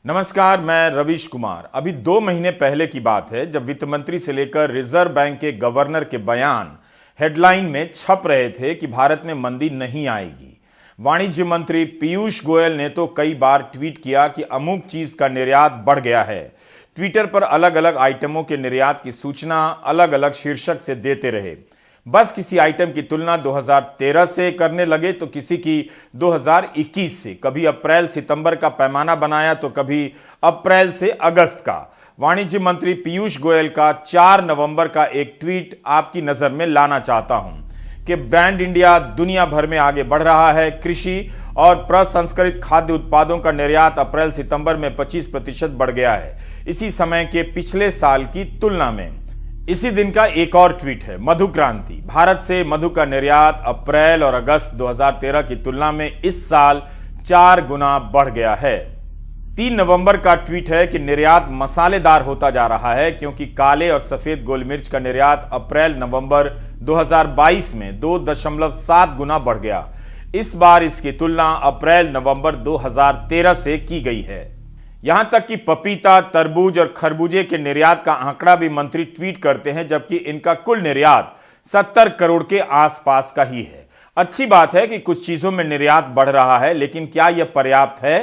नमस्कार, मैं रवीश कुमार। अभी 2 महीने पहले की बात है जब वित्त मंत्री से लेकर रिजर्व बैंक के गवर्नर के बयान हेडलाइन में छप रहे थे कि भारत में मंदी नहीं आएगी। वाणिज्य मंत्री पीयूष गोयल ने तो कई बार ट्वीट किया कि अमुक चीज का निर्यात बढ़ गया है। ट्विटर पर अलग अलग आइटमों के निर्यात की सूचना अलग अलग शीर्षक से देते रहे। बस किसी आइटम की तुलना 2013 से करने लगे तो किसी की 2021 से, कभी अप्रैल सितंबर का पैमाना बनाया तो कभी अप्रैल से अगस्त का। वाणिज्य मंत्री पीयूष गोयल का 4 नवंबर का एक ट्वीट आपकी नजर में लाना चाहता हूं कि ब्रांड इंडिया दुनिया भर में आगे बढ़ रहा है। कृषि और प्रसंस्करित खाद्य उत्पादों का निर्यात अप्रैल सितंबर में 25% बढ़ गया है, इसी समय के पिछले साल की तुलना में। इसी दिन का एक और ट्वीट है, मधु क्रांति। भारत से मधु का निर्यात अप्रैल और अगस्त 2013 की तुलना में इस साल 4 गुना बढ़ गया है। 3 नवंबर का ट्वीट है कि निर्यात मसालेदार होता जा रहा है क्योंकि काले और सफेद गोल मिर्च का निर्यात अप्रैल नवंबर 2022 में 2.7 गुना बढ़ गया। इस बार इसकी तुलना अप्रैल नवंबर 2013 से की गई है। यहां तक कि पपीता, तरबूज और खरबूजे के निर्यात का आंकड़ा भी मंत्री ट्वीट करते हैं, जबकि इनका कुल निर्यात 70 करोड़ के आसपास का ही है। अच्छी बात है कि कुछ चीजों में निर्यात बढ़ रहा है, लेकिन क्या यह पर्याप्त है?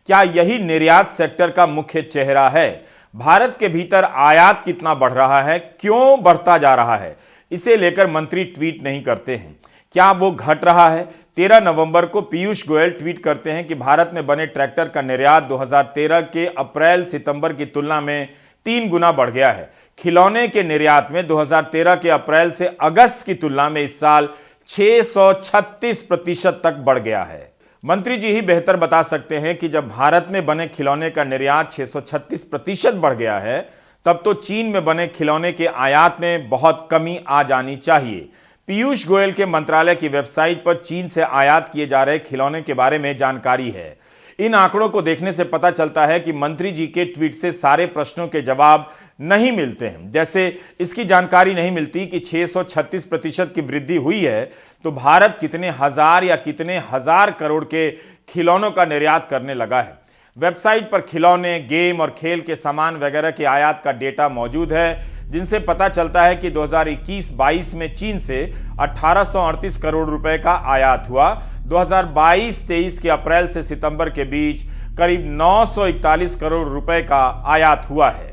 क्या यही निर्यात सेक्टर का मुख्य चेहरा है? भारत के भीतर आयात कितना बढ़ रहा है, क्यों बढ़ता जा रहा है, इसे लेकर मंत्री ट्वीट नहीं करते हैं। क्या वो घट रहा है? 13 नवंबर को पीयूष गोयल ट्वीट करते हैं कि भारत में बने ट्रैक्टर का निर्यात 2013 के अप्रैल सितंबर की तुलना में 3 गुना बढ़ गया है। खिलौने के निर्यात में 2013 के अप्रैल से अगस्त की तुलना में इस साल 636% तक बढ़ गया है। मंत्री जी ही बेहतर बता सकते हैं कि जब भारत में बने खिलौने का निर्यात 636% बढ़ गया है, तब तो चीन में बने खिलौने के आयात में बहुत कमी आ जानी चाहिए। पीयूष गोयल के मंत्रालय की वेबसाइट पर चीन से आयात किए जा रहे खिलौने के बारे में जानकारी है। इन आंकड़ों को देखने से पता चलता है कि मंत्री जी के ट्वीट से सारे प्रश्नों के जवाब नहीं मिलते हैं। जैसे इसकी जानकारी नहीं मिलती कि 636% की वृद्धि हुई है तो भारत कितने हजार या कितने हजार करोड़ के खिलौनों का निर्यात करने लगा है। वेबसाइट पर खिलौने, गेम और खेल के सामान वगैरह के आयात का डेटा मौजूद है, जिनसे पता चलता है कि 2021-22 में चीन से 1838 करोड़ रुपए का आयात हुआ। 2022-23 के अप्रैल से सितंबर के बीच करीब 941 करोड़ रुपए का आयात हुआ है।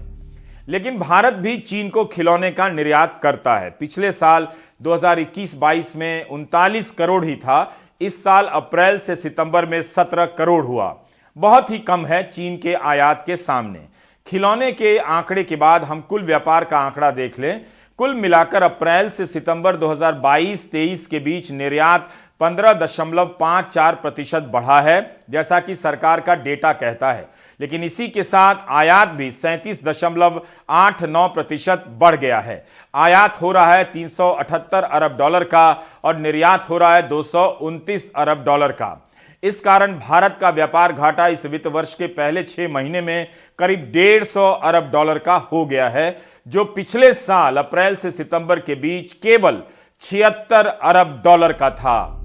लेकिन भारत भी चीन को खिलौने का निर्यात करता है। पिछले साल 2021-22 में 39 करोड़ ही था। इस साल अप्रैल से सितंबर में 17 करोड़ हुआ। बहुत ही कम है चीन के आयात के सामने। खिलौने के आंकड़े के बाद हम कुल व्यापार का आंकड़ा देख लें। कुल मिलाकर अप्रैल से सितंबर 2022-23 के बीच निर्यात 15.54% बढ़ा है, जैसा कि सरकार का डेटा कहता है। लेकिन इसी के साथ आयात भी 37.89% बढ़ गया है। आयात हो रहा है $378 अरब का और निर्यात हो रहा है $229 अरब का। इस कारण भारत का व्यापार घाटा इस वित्त वर्ष के पहले 6 महीने में करीब $150 अरब का हो गया है, जो पिछले साल अप्रैल से सितंबर के बीच केवल $76 अरब का था।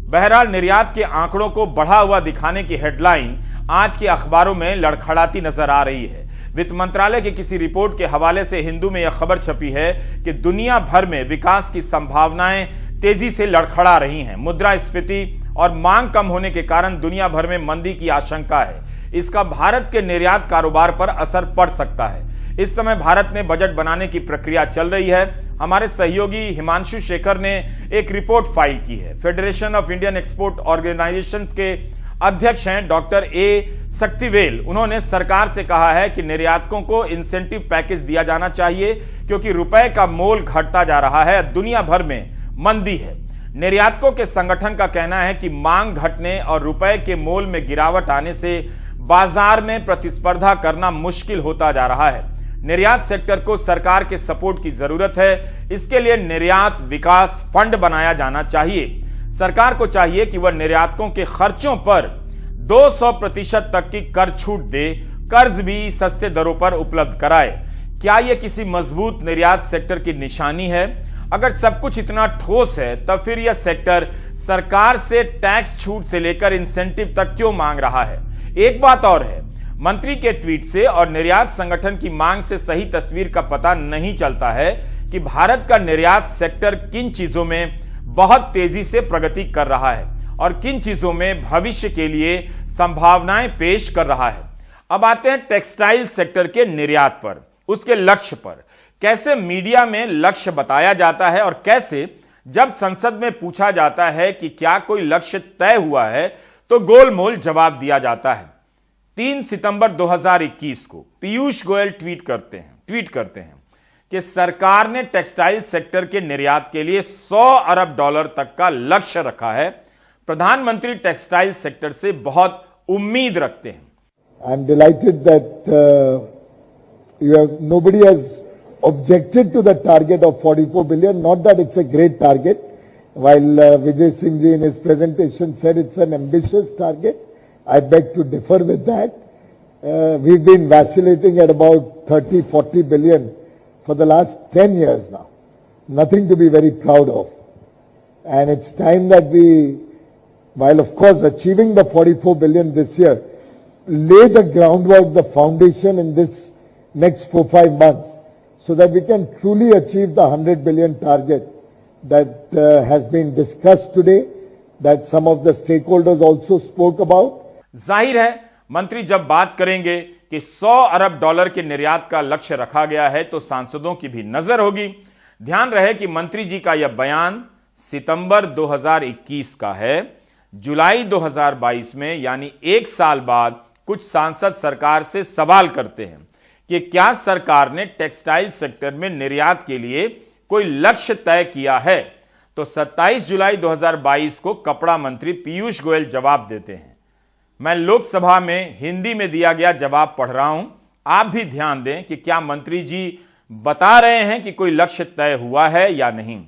बहरहाल निर्यात के आंकड़ों को बढ़ा हुआ दिखाने की हेडलाइन आज के अखबारों में लड़खड़ाती नजर आ रही है। वित्त मंत्रालय की किसी रिपोर्ट के हवाले से हिंदू में यह खबर छपी है कि दुनिया भर में विकास की संभावनाएं तेजी से लड़खड़ा रही हैं। मुद्रास्फीति और मांग कम होने के कारण दुनिया भर में मंदी की आशंका है। इसका भारत के निर्यात कारोबार पर असर पड़ सकता है। इस समय भारत में बजट बनाने की प्रक्रिया चल रही है। हमारे सहयोगी हिमांशु शेखर ने एक रिपोर्ट फाइल की है। Federation of Indian export organisations के अध्यक्ष हैं डॉक्टर ए शक्तिवेल। उन्होंने सरकार से कहा है कि निर्यातकों को इंसेंटिव पैकेज दिया जाना चाहिए क्योंकि रुपए का मोल घटता जा रहा है। दुनिया भर में मंदी है। निर्यातकों के संगठन का कहना है कि मांग घटने और रुपए के मोल में गिरावट आने से बाजार में प्रतिस्पर्धा करना मुश्किल होता जा रहा है। निर्यात सेक्टर को सरकार के सपोर्ट की जरूरत है। इसके लिए निर्यात विकास फंड बनाया जाना चाहिए। सरकार को चाहिए कि वह निर्यातकों के खर्चों पर 200% तक की कर छूट दे, कर्ज भी सस्ते दरों पर उपलब्ध कराए। क्या यह किसी मजबूत निर्यात सेक्टर की निशानी है? अगर सब कुछ इतना ठोस है, तब फिर यह सेक्टर सरकार से टैक्स छूट से लेकर इंसेंटिव तक क्यों मांग रहा है? एक बात और है, मंत्री के ट्वीट से और निर्यात संगठन की मांग से सही तस्वीर का पता नहीं चलता है कि भारत का निर्यात सेक्टर किन चीजों में बहुत तेजी से प्रगति कर रहा है और किन चीजों में भविष्य के लिए संभावनाएं पेश कर रहा है। अब आते हैं टेक्सटाइल सेक्टर के निर्यात पर, उसके लक्ष्य पर। कैसे मीडिया में लक्ष्य बताया जाता है और कैसे जब संसद में पूछा जाता है कि क्या कोई लक्ष्य तय हुआ है तो गोलमोल जवाब दिया जाता है। 3 सितंबर 2021 को पीयूष गोयल ट्वीट करते हैं कि सरकार ने टेक्सटाइल सेक्टर के निर्यात के लिए $100 अरब तक का लक्ष्य रखा है। प्रधानमंत्री टेक्सटाइल सेक्टर से बहुत उम्मीद रखते हैं। I am delighted that nobody has objected to the target of 44 billion. Not that it's a great target. While Vijay Singh ji in his presentation said it's an ambitious target, I beg to differ with that. We've been vacillating at about 30-40 billion for the last 10 years now. Nothing to be very proud of. And it's time that we, while of course achieving the 44 billion this year, lay the groundwork, the foundation in this next 4-5 months so that we can truly achieve the 100 billion target that has been discussed today, that some of the stakeholders also spoke about. जाहिर है मंत्री जब बात करेंगे कि $100 अरब के निर्यात का लक्ष्य रखा गया है तो सांसदों की भी नजर होगी। ध्यान रहे कि मंत्री जी का यह बयान सितंबर 2021 का है। जुलाई 2022 में यानी 1 साल बाद कुछ सांसद सरकार से सवाल करते हैं कि क्या सरकार ने टेक्सटाइल सेक्टर में निर्यात के लिए कोई लक्ष्य तय किया है। तो 27 जुलाई 2022 को कपड़ा मंत्री पीयूष गोयल जवाब देते हैं। मैं लोकसभा में हिंदी में दिया गया जवाब पढ़ रहा हूं, आप भी ध्यान दें कि क्या मंत्री जी बता रहे हैं कि कोई लक्ष्य तय हुआ है या नहीं।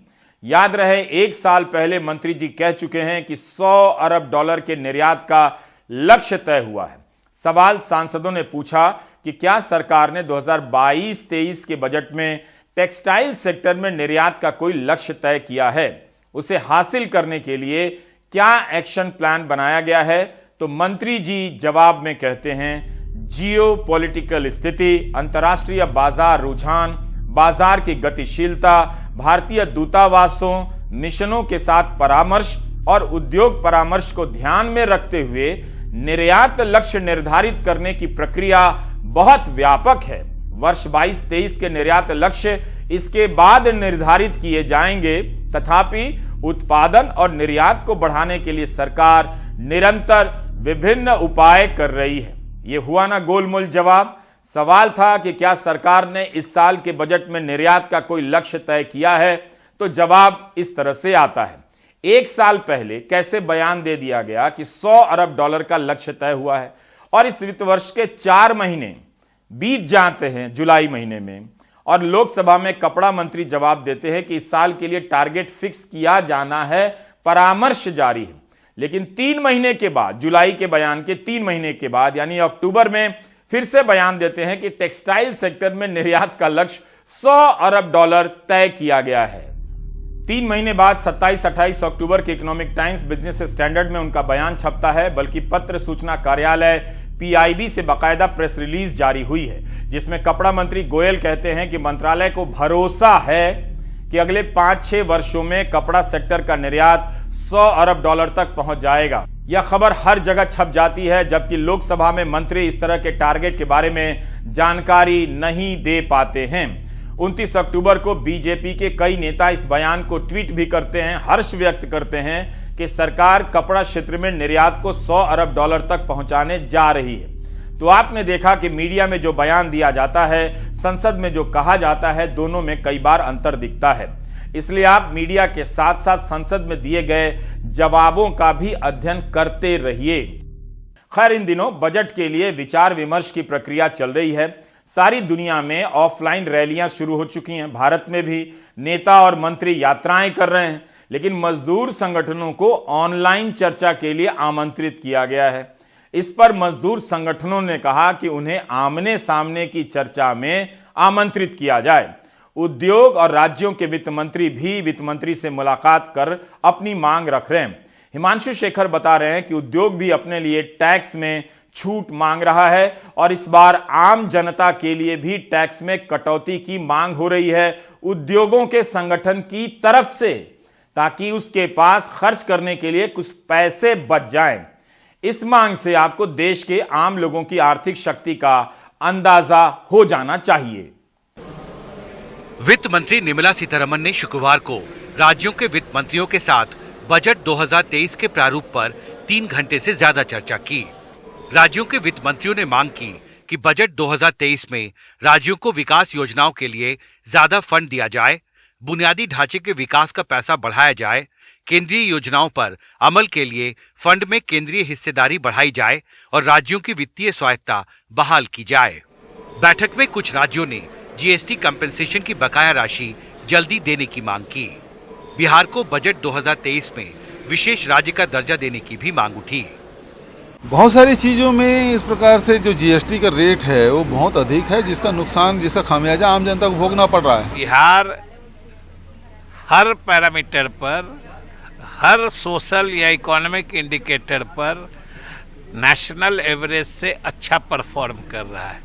याद रहे 1 साल पहले मंत्री जी कह चुके हैं कि $100 अरब के निर्यात का लक्ष्य तय हुआ है। सवाल सांसदों ने पूछा कि क्या सरकार ने 2022-23 के बजट में टेक्सटाइल सेक्टर में निर्यात का कोई लक्ष्य तय किया है, उसे हासिल करने के लिए क्या एक्शन प्लान बनाया गया है। तो मंत्री जी जवाब में कहते हैं जियो पॉलिटिकल स्थिति, अंतर्राष्ट्रीय बाजार रुझान, बाजार की गतिशीलता, भारतीय दूतावासों, मिशनों के साथ परामर्श और उद्योग परामर्श को ध्यान में रखते हुए निर्यात लक्ष्य निर्धारित करने की प्रक्रिया बहुत व्यापक है। वर्ष 22-23 के निर्यात लक्ष्य इसके बाद निर्धारित किए जाएंगे। तथापि उत्पादन और निर्यात को बढ़ाने के लिए सरकार निरंतर विभिन्न उपाय कर रही है। यह हुआ ना गोलमोल जवाब। सवाल था कि क्या सरकार ने इस साल के बजट में निर्यात का कोई लक्ष्य तय किया है, तो जवाब इस तरह से आता है। 1 साल पहले कैसे बयान दे दिया गया कि $100 अरब का लक्ष्य तय हुआ है और इस वित्त वर्ष के 4 महीने बीत जाते हैं जुलाई महीने में, और लोकसभा में कपड़ा मंत्री जवाब देते हैं कि इस साल के लिए टारगेट फिक्स किया जाना है, परामर्श जारी है। लेकिन 3 महीने के बाद, जुलाई के बयान के 3 महीने के बाद यानी अक्टूबर में फिर से बयान देते हैं कि टेक्सटाइल सेक्टर में निर्यात का लक्ष्य $100 अरब तय किया गया है। 3 महीने बाद 27-28 अक्टूबर के इकोनॉमिक टाइम्स बिजनेस स्टैंडर्ड में उनका बयान छपता है, बल्कि पत्र सूचना कार्यालय पीआईबी से बाकायदा प्रेस रिलीज जारी हुई है, जिसमें कपड़ा मंत्री गोयल कहते हैं कि मंत्रालय को भरोसा है कि अगले 5-6 वर्षों में कपड़ा सेक्टर का निर्यात $100 अरब तक पहुंच जाएगा। यह खबर हर जगह छप जाती है, जबकि लोकसभा में मंत्री इस तरह के टारगेट के बारे में जानकारी नहीं दे पाते हैं। 29 अक्टूबर को बीजेपी के कई नेता इस बयान को ट्वीट भी करते हैं, हर्ष व्यक्त करते हैं कि सरकार कपड़ा क्षेत्र में निर्यात को $100 अरब तक पहुंचाने जा रही है। तो आपने देखा कि मीडिया में जो बयान दिया जाता है, संसद में जो कहा जाता है, दोनों में कई बार अंतर दिखता है। इसलिए आप मीडिया के साथ साथ संसद में दिए गए जवाबों का भी अध्ययन करते रहिए। खैर, इन दिनों बजट के लिए विचार विमर्श की प्रक्रिया चल रही है। सारी दुनिया में ऑफलाइन रैलियां शुरू हो चुकी हैं, भारत में भी नेता और मंत्री यात्राएं कर रहे हैं, लेकिन मजदूर संगठनों को ऑनलाइन चर्चा के लिए आमंत्रित किया गया है। इस पर मजदूर संगठनों ने कहा कि उन्हें आमने सामने की चर्चा में आमंत्रित किया जाए। उद्योग और राज्यों के वित्त मंत्री भी वित्त मंत्री से मुलाकात कर अपनी मांग रख रहे हैं। हिमांशु शेखर बता रहे हैं कि उद्योग भी अपने लिए टैक्स में छूट मांग रहा है और इस बार आम जनता के लिए भी टैक्स में कटौती की मांग हो रही है उद्योगों के संगठन की तरफ से, ताकि उसके पास खर्च करने के लिए कुछ पैसे बच जाएं। इस मांग से आपको देश के आम लोगों की आर्थिक शक्ति का अंदाजा हो जाना चाहिए। वित्त मंत्री निर्मला सीतारमण ने शुक्रवार को राज्यों के वित्त मंत्रियों के साथ बजट 2023 के प्रारूप पर 3 घंटे से ज्यादा चर्चा की। राज्यों के वित्त मंत्रियों ने मांग की कि बजट 2023 में राज्यों को विकास योजनाओं के लिए ज्यादा फंड दिया जाए, बुनियादी ढांचे के विकास का पैसा बढ़ाया जाए, केंद्रीय योजनाओं पर अमल के लिए फंड में केंद्रीय हिस्सेदारी बढ़ाई जाए और राज्यों की वित्तीय स्वायत्ता बहाल की जाए। बैठक में कुछ राज्यों ने जीएसटी कंपेंसेशन की बकाया राशि जल्दी देने की मांग की। बिहार को बजट 2023 में विशेष राज्य का दर्जा देने की भी मांग उठी। बहुत सारी चीज़ों में इस प्रकार से जो जीएसटी का रेट है वो बहुत अधिक है, जिसका नुकसान, जिसका खामियाजा आम जनता को भोगना पड़ रहा है। बिहार हर पैरामीटर पर, हर सोशल या इकोनॉमिक इंडिकेटर पर नेशनल एवरेज से अच्छा परफॉर्म कर रहा है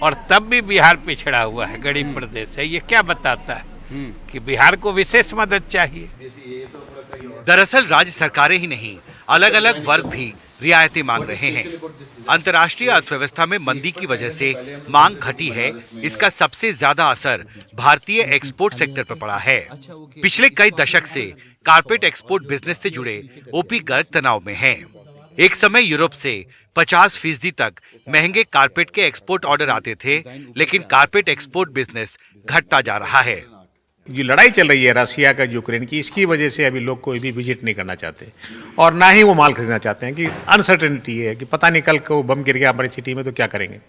और तब भी बिहार पिछड़ा हुआ है, गरीब प्रदेश है। ये क्या बताता है कि बिहार को विशेष मदद चाहिए। दरअसल राज्य सरकारें ही नहीं, अलग अलग वर्ग भी रियायतें मांग रहे हैं। अंतर्राष्ट्रीय अर्थव्यवस्था में मंदी की वजह से मांग घटी है। इसका सबसे ज्यादा असर भारतीय एक्सपोर्ट सेक्टर पर पड़ा है। पिछले कई दशक से कारपेट एक्सपोर्ट बिजनेस से जुड़े ओपी गर्ग तनाव में हैं। एक समय यूरोप से 50% तक महंगे कारपेट के एक्सपोर्ट ऑर्डर आते थे, लेकिन कारपेट एक्सपोर्ट बिजनेस घटता जा रहा है। जो लड़ाई चल रही है रसिया का यूक्रेन की, इसकी वजह से अभी लोग कोई भी विजिट नहीं करना चाहते और ना ही वो माल खरीदना चाहते हैं कि अनसर्टेनिटी है कि पता नहीं कल को बम गिर गया हमारी सिटी में तो क्या करेंगे।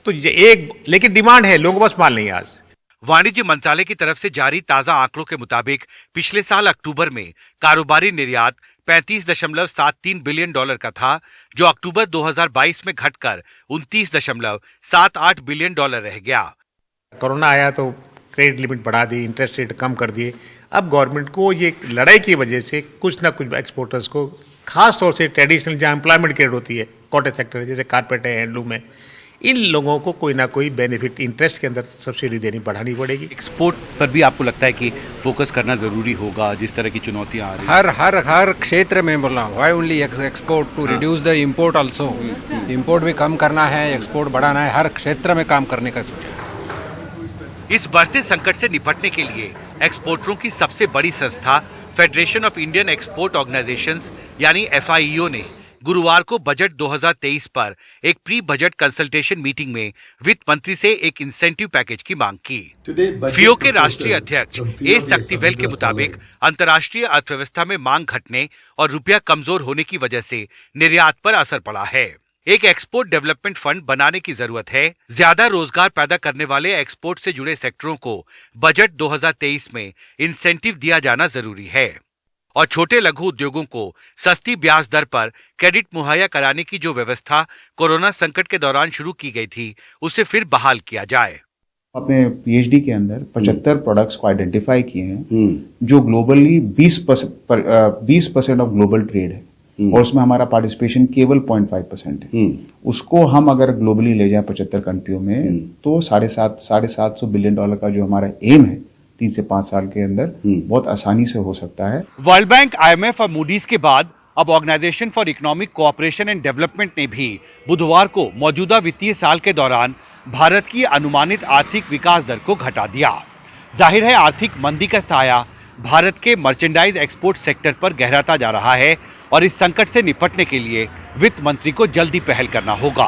तो ये एक लेकिन डिमांड है, लोगों के पास माल नहीं है आज। वाणिज्य मंत्रालय की तरफ से जारी ताजा आंकड़ों के मुताबिक पिछले साल अक्टूबर में कारोबारी निर्यात $35.73 बिलियन का था, जो अक्टूबर 2022 में घटकर $29.78 बिलियन रह गया। कोरोना आया तो क्रेडिट लिमिट बढ़ा दी, इंटरेस्ट रेट कम कर दिए। अब गवर्नमेंट को ये लड़ाई की वजह से कुछ ना कुछ एक्सपोर्टर्स को, खास तौर से ट्रेडिशनल जहाँ एम्प्लॉयमेंट क्रिएट होती है, कॉटेज सेक्टर है, जैसे कारपेट है, हैंडलूम है, इन लोगों को कोई ना कोई बेनिफिट इंटरेस्ट के अंदर सब्सिडी देनी बढ़ानी पड़ेगी। एक्सपोर्ट पर भी आपको लगता है कि फोकस करना जरूरी होगा, जिस तरह की चुनौतियां आ रही हैं? हर क्षेत्र में बोल रहा हूँ। Why only export, to reduce the import also. Import भी कम करना है, एक्सपोर्ट बढ़ाना है, हर क्षेत्र में काम करने का सोचा। इस बढ़ते संकट से निपटने के लिए एक्सपोर्टरों की सबसे बड़ी संस्था federation of Indian export organisations यानी FIEO ने गुरुवार को बजट 2023 पर एक प्री बजट कंसल्टेशन मीटिंग में वित्त मंत्री से एक इंसेंटिव पैकेज की मांग की। FIEO के राष्ट्रीय अध्यक्ष ए शक्तिवेल के मुताबिक अंतर्राष्ट्रीय अर्थव्यवस्था में मांग घटने और रुपया कमजोर होने की वजह से निर्यात पर असर पड़ा है। एक एक्सपोर्ट डेवलपमेंट फंड बनाने की जरूरत है। ज्यादा रोजगार पैदा करने वाले एक्सपोर्ट से जुड़े सेक्टरों को बजट 2023 में इंसेंटिव दिया जाना जरूरी है और छोटे लघु उद्योगों को सस्ती ब्याज दर पर क्रेडिट मुहैया कराने की जो व्यवस्था कोरोना संकट के दौरान शुरू की गई थी, उसे फिर बहाल किया जाए। अपने पीएचडी के अंदर 75 प्रोडक्ट्स को आइडेंटिफाई किए हैं जो ग्लोबली 20% ऑफ ग्लोबल ट्रेड है और उसमें हमारा पार्टिसिपेशन केवल 0.5% है। उसको हम अगर ग्लोबली ले जाए 75 कंट्रियों में तो $750 बिलियन का जो हमारा एम है 3 से 5 साल के अंदर बहुत आसानी से हो सकता है। वर्ल्ड बैंक, IMF और मूडीज के बाद अब Organisation for Economic Cooperation and Development ने भी बुधवार को मौजूदा वित्तीय साल के दौरान भारत की अनुमानित आर्थिक विकास दर को घटा दिया। जाहिर है आर्थिक मंदी का साया भारत के मर्चेंडाइज एक्सपोर्ट सेक्टर पर गहराता जा रहा है और इस संकट से निपटने के लिए वित्त मंत्री को जल्दी पहल करना होगा।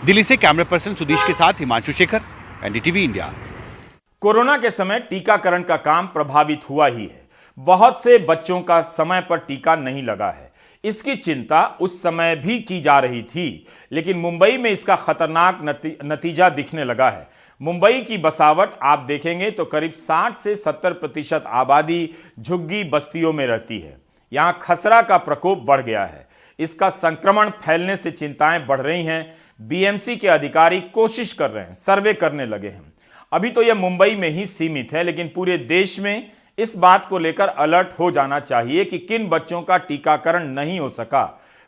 दिल्ली से कैमरा पर्सन सुदेश के साथ Himanshu Shekhar, NDTV India. Corona के समय टीकाकरण का काम प्रभावित हुआ ही है। बहुत से बच्चों का समय पर टीका नहीं लगा है। इसकी चिंता उस समय भी की जा रही थी, लेकिन मुंबई में इसका खतरनाक नतीजा दिखने लगा है। मुंबई की बसावट आप देखेंगे तो करीब 60 से 70% आबादी झुग्गी बस्तियों में रहती है। यहां खसरा का प्रकोप बढ़ गया है। इसका संक्रमण फैलने से चिंताएं बढ़ रही हैं। बीएमसी के अधिकारी कोशिश कर रहे हैं, सर्वे करने लगे हैं। अभी तो यह मुंबई में ही सीमित है, लेकिन पूरे देश में इस बात को लेकर अलर्ट हो जाना चाहिए कि किन बच्चों का टीकाकरण नहीं हो सका।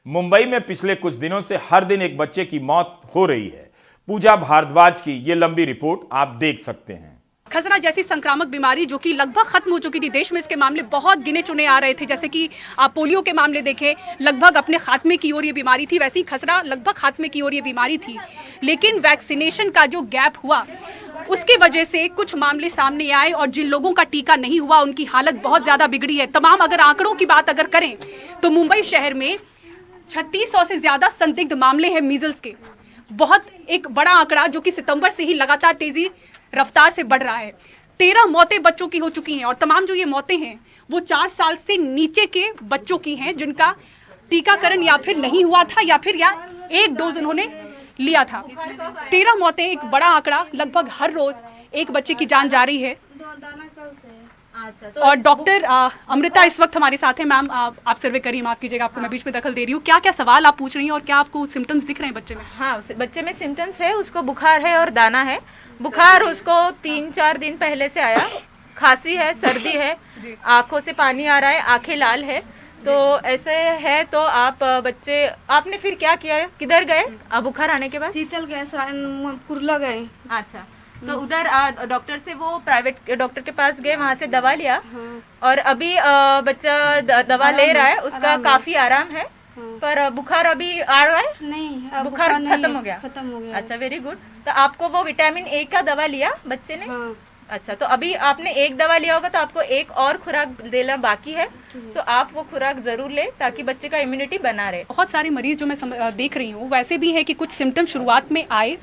मुंबई में पिछले कुछ दिनों से हर दिन एक बच्चे की मौत हो रही है। पूजा भारद्वाज की ये लंबी रिपोर्ट आप देख सकते हैं। खसरा जैसी संक्रामक बीमारी जो कि लगभग खत्म हो चुकी थी, देश में इसके मामले बहुत गिने चुने आ रहे थे। जैसे कि आप पोलियो के मामले देखें, लगभग अपने खात्मे की ओर ये बीमारी थी, वैसे ही खसरा लगभग खात्मे की ओर ये बीमारी थी। लेकिन वैक्सीनेशन का जो गैप हुआ उसकी वजह से कुछ मामले सामने आए और जिन लोगों का टीका नहीं हुआ उनकी हालत बहुत ज्यादा बिगड़ी है। तमाम अगर आंकड़ों की बात अगर करें तो मुंबई शहर में 3600 से ज्यादा संदिग्ध मामले हैं मीजल्स के। बहुत एक बड़ा आंकड़ा जो कि सितंबर से ही लगातार तेजी रफ्तार से बढ़ रहा है। 13 मौतें बच्चों की हो चुकी हैं और तमाम जो ये मौतें हैं वो 4 साल से नीचे के बच्चों की हैं जिनका टीकाकरण या फिर नहीं हुआ था या फिर एक डोज उन्होंने लिया था। 13 मौतें, एक बड़ा आंकड़ा। लगभग हर रोज एक बच्चे की जान जा रही है। और डॉक्टर अमृता इस वक्त हमारे साथ हैं। मैम, आप सर्वे करिए, माफ कीजिएगा आपको मैं बीच में दखल दे रही हूँ। क्या क्या सवाल आप पूछ रही हैं और क्या आपको सिम्टम्स दिख रहे हैं बच्चे में? हाँ, बच्चे में सिम्टम्स है, उसको बुखार है और दाना है। बुखार उसको 3-4 दिन पहले से आया, खांसी है, सर्दी है, आंखों से पानी आ रहा है, आंखें लाल है। तो ऐसे है तो आप बच्चे, आपने फिर क्या किया, किधर गए बुखार आने के बाद? शीतल गए, कुर्ला गए। अच्छा, तो उधर डॉक्टर से, वो प्राइवेट डॉक्टर के पास गए, वहाँ से दवा लिया और अभी बच्चा दवा ले रहा है, उसका काफी आराम है। पर बुखार अभी आ रहा है? नहीं, बुखार खत्म हो गया। खत्म हो गया। अच्छा, वेरी गुड। तो आपको वो विटामिन ए का दवा लिया बच्चे ने? अच्छा, तो अभी आपने एक दवा लिया होगा तो आपको एक और खुराक देना बाकी है, तो आप वो खुराक जरूर ले ताकि बच्चे का इम्यूनिटी बना रहे। बहुत सारे मरीज जो मैं देख रही हूँ वैसे भी है कि कुछ सिम्टम शुरुआत में आए,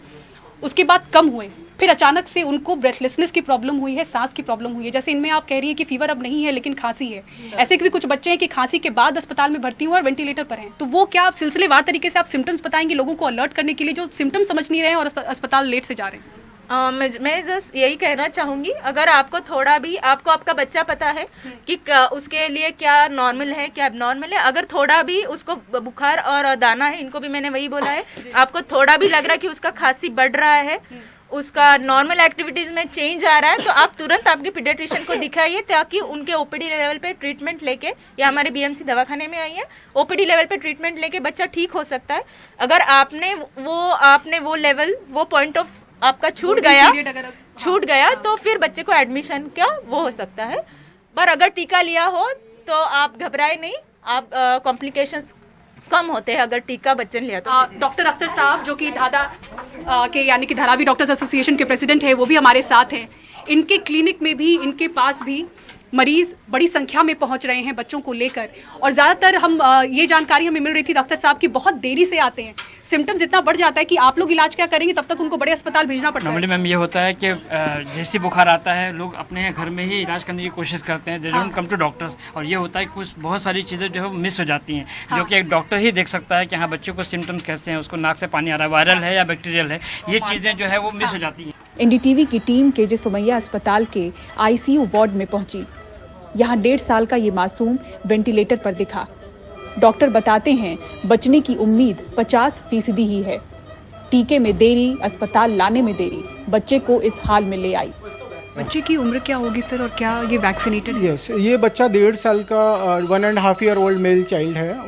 उसके बाद कम हुए, फिर अचानक से उनको ब्रेथलेसनेस की प्रॉब्लम हुई है, सांस की प्रॉब्लम हुई है। जैसे इनमें आप कह रही है कि फीवर अब नहीं है लेकिन खांसी है। ऐसे भी कुछ बच्चे हैं कि खांसी के बाद अस्पताल में भर्ती हुए और वेंटिलेटर पर हैं। तो वो क्या आप सिलसिलेवार तरीके से आप सिम्टम्स बताएंगे लोगों को अलर्ट करने के लिए जो सिम्टम्स समझ नहीं रहे हैं और अस्पताल लेट से जा रहे हैं? मैं जस्ट यही कहना चाहूंगी, अगर आपको थोड़ा भी, आपको आपका बच्चा पता है कि उसके लिए क्या नॉर्मल है क्या एबनॉर्मल है, अगर थोड़ा भी उसको बुखार और दाना है, इनको भी मैंने वही बोला है, आपको थोड़ा भी लग रहा है कि उसका खांसी बढ़ रहा है, उसका नॉर्मल एक्टिविटीज में चेंज आ रहा है, तो आप तुरंत आपके पीडियाट्रिशियन को दिखाइए ताकि उनके ओपीडी लेवल पे ट्रीटमेंट लेके, या हमारे बीएमसी दवाखाने में आइए, ओपीडी लेवल पे ट्रीटमेंट लेके बच्चा ठीक हो सकता है। अगर आपने वो लेवल, वो पॉइंट ऑफ आपका छूट गया तो फिर बच्चे को एडमिशन क्या वो हो सकता है। पर अगर टीका लिया हो तो आप घबराए नहीं, आप कॉम्प्लिकेशंस कम होते हैं अगर टीका बच्चे ने लिया तो। डॉक्टर अख्तर साहब जो कि धादा के यानी कि धारावी डॉक्टर्स एसोसिएशन के प्रेसिडेंट है, वो भी हमारे साथ हैं। इनके क्लिनिक में भी, इनके पास भी मरीज बड़ी संख्या में पहुंच रहे हैं बच्चों को लेकर। और ज़्यादातर हम ये जानकारी हमें मिल रही थी डॉक्टर साहब की बहुत देरी से आते हैं, सिम्टम्स इतना बढ़ जाता है कि आप लोग इलाज क्या करेंगे, तब तक उनको बड़े अस्पताल भेजना पड़ता है। नॉर्मली मैम ये होता है कि जैसे बुखार आता है लोग अपने घर में ही इलाज करने की कोशिश करते हैं, they don't come to doctors. और ये होता है कि कुछ बहुत सारी चीज़ें जो है मिस हो जाती हैं, जो कि एक डॉक्टर ही देख सकता है कि हाँ बच्चों को सिम्टम्स कैसे हैं, उसको नाक से पानी आ रहा है, वायरल है या बैक्टीरियल है, ये चीज़ें जो है वो मिस हो जाती हैं। एनडीटीवी की टीम KJ सोमैया अस्पताल के ICU वार्ड में पहुंची। यहाँ 1.5 साल का ये मासूम वेंटिलेटर पर दिखा। डॉक्टर बताते हैं बचने की उम्मीद 50% ही है। टीके में देरी, अस्पताल लाने में देरी बच्चे को इस हाल में ले आई। बच्चे की उम्र क्या होगी सर, और क्या ये वैक्सीनेटेड? यस, ये बच्चा 1.5 साल का 1.5 ईयर ओल्ड मेल चाइल्ड है।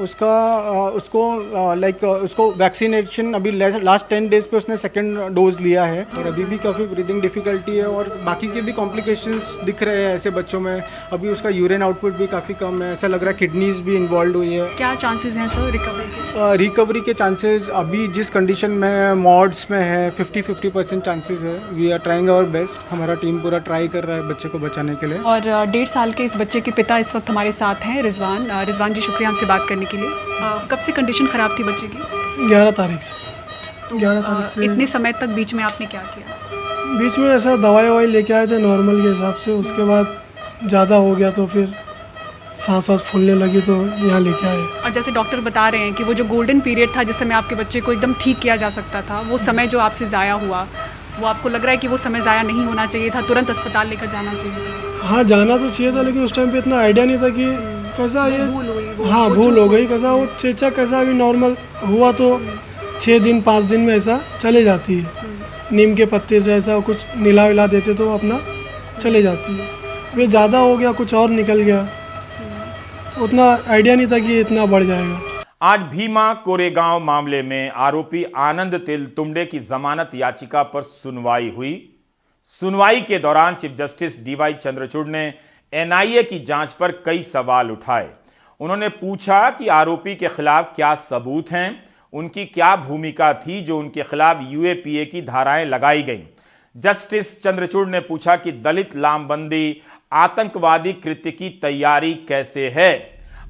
उसको वैक्सीनेशन अभी लास्ट 10 डेज पे उसने सेकंड डोज लिया है और अभी भी काफ़ी ब्रीदिंग डिफिकल्टी है और बाकी के भी कॉम्प्लिकेशंस दिख रहे हैं ऐसे बच्चों में। अभी उसका यूरिन आउटपुट भी काफ़ी कम है, ऐसा लग रहा है किडनीज भी इन्वॉल्व हुई है। क्या चांसेस हैं सर रिकवरी के? रिकवरी के चांसेस अभी जिस कंडीशन में मॉड्स में है 50% चांसेस है। We are trying our best, हमारा टीम पूरा ट्राई कर रहा है बच्चे को बचाने के लिए। और 1.5 साल के इस बच्चे के पिता इस वक्त हमारे साथ हैं, रिजवान जी, शुक्रिया हमसे बात करने के लिए। कब से कंडीशन खराब थी बच्चे की? 11 तारीख से। तो 11 तारीख से इतने समय तक बीच में आपने क्या किया? बीच में ऐसा दवाई लेके आए थे नॉर्मल के हिसाब से, उसके बाद ज़्यादा हो गया तो फिर सांस फूलने लगी तो यहाँ लेके आए। और जैसे डॉक्टर बता रहे हैं कि वो जो गोल्डन पीरियड था जिस समय आपके बच्चे को एकदम ठीक किया जा सकता था, वो समय जो आपसे ज़ाया हुआ, वो आपको लग रहा है कि वो समय ज़ाया नहीं होना चाहिए था, तुरंत अस्पताल लेकर जाना चाहिए था? हाँ, जाना तो चाहिए था, लेकिन उस टाइम पे इतना आइडिया नहीं था कि कैसा ये भूल हो गई कैसा वो चेचा कैसा भी नॉर्मल हुआ तो 6 दिन 5 दिन में ऐसा चले जाती है। नीम के पत्ते से ऐसा कुछ नीला विला देते तो अपना चले जाती है। वे ज़्यादा हो गया, कुछ और निकल गया, उतना आइडिया नहीं था कि इतना बढ़ जाएगा। आज भीमा कोरेगांव मामले में आरोपी आनंद तेलतुंबडे की जमानत याचिका पर सुनवाई हुई। सुनवाई के दौरान चीफ जस्टिस डीवाई चंद्रचूड़ ने एनआईए की जांच पर कई सवाल उठाए। उन्होंने पूछा कि आरोपी के खिलाफ क्या सबूत हैं, उनकी क्या भूमिका थी जो उनके खिलाफ यूएपीए की धाराएं लगाई गईं। जस्टिस चंद्रचूड़ ने पूछा कि दलित लामबंदी आतंकवादी कृत्य की तैयारी कैसे है।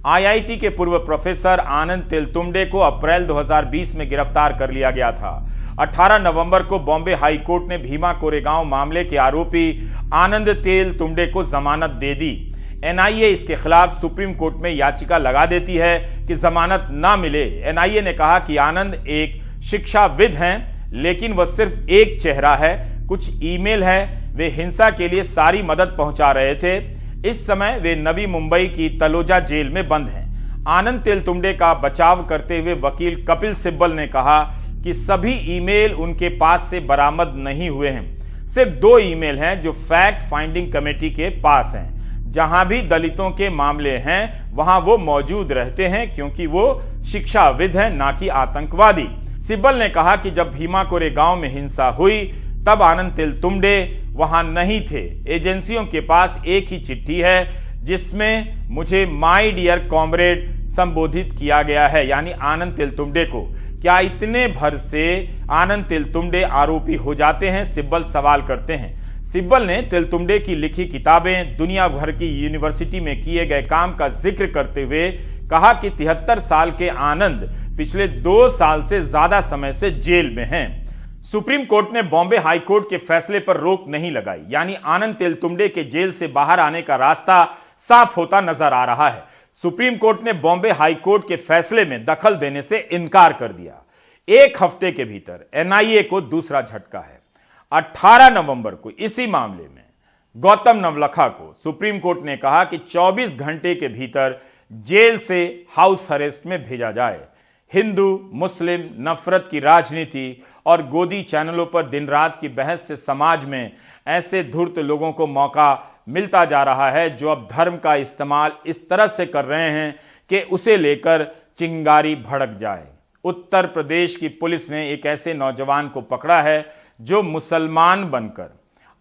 आईआईटी के पूर्व प्रोफेसर आनंद तेलतुंबडे को अप्रैल 2020 में गिरफ्तार कर लिया गया था। 18 नवंबर को बॉम्बे हाई कोर्ट ने भीमा कोरेगांव मामले के आरोपी आनंद तेलतुंबडे को जमानत दे दी। एनआईए इसके खिलाफ सुप्रीम कोर्ट में याचिका लगा देती है कि जमानत ना मिले। एनआईए ने कहा कि आनंद एक शिक्षाविद हैं, लेकिन वह सिर्फ एक चेहरा है। कुछ ईमेल है, वे हिंसा के लिए सारी मदद पहुंचा रहे थे। इस समय वे नवी मुंबई की तलोजा जेल में बंद हैं। आनंद तेलतुंबडे का बचाव करते हुए वकील कपिल सिब्बल ने कहा कि सभी ईमेल उनके पास से बरामद नहीं हुए हैं। सिर्फ 2 ईमेल हैं जो फैक्ट फाइंडिंग कमेटी के पास हैं। जहां भी दलितों के मामले हैं वहां वो मौजूद रहते हैं, क्योंकि वो शिक्षाविद हैं, ना कि आतंकवादी। सिब्बल ने कहा कि जब भीमा कोरेगांव में हिंसा हुई तब आनंद तेलतुंबडे वहां नहीं थे। एजेंसियों के पास एक ही चिट्ठी है जिसमें मुझे माय डियर कॉमरेड संबोधित किया गया है, यानी आनंद तेलतुंबडे को। क्या इतने भर से आनंद तेलतुंबडे आरोपी हो जाते हैं, सिब्बल सवाल करते हैं। सिब्बल ने तेलतुंबडे की लिखी किताबें, दुनिया भर की यूनिवर्सिटी में किए गए काम का जिक्र करते हुए कहा कि 73 साल के आनंद पिछले 2 साल से ज्यादा समय से जेल में हैं। सुप्रीम कोर्ट ने बॉम्बे हाई कोर्ट के फैसले पर रोक नहीं लगाई, यानी आनंद तेलतुंबडे के जेल से बाहर आने का रास्ता साफ होता नजर आ रहा है। सुप्रीम कोर्ट ने बॉम्बे हाई कोर्ट के फैसले में दखल देने से इनकार कर दिया। 1 हफ्ते के भीतर एनआईए को दूसरा झटका है। 18 नवंबर को इसी मामले में गौतम नवलखा को सुप्रीम कोर्ट ने कहा कि 24 घंटे के भीतर जेल से हाउस अरेस्ट में भेजा जाए। हिंदू मुस्लिम नफरत की राजनीति और गोदी चैनलों पर दिन रात की बहस से समाज में ऐसे धूर्त लोगों को मौका मिलता जा रहा है जो अब धर्म का इस्तेमाल इस तरह से कर रहे हैं कि उसे लेकर चिंगारी भड़क जाए। उत्तर प्रदेश की पुलिस ने एक ऐसे नौजवान को पकड़ा है जो मुसलमान बनकर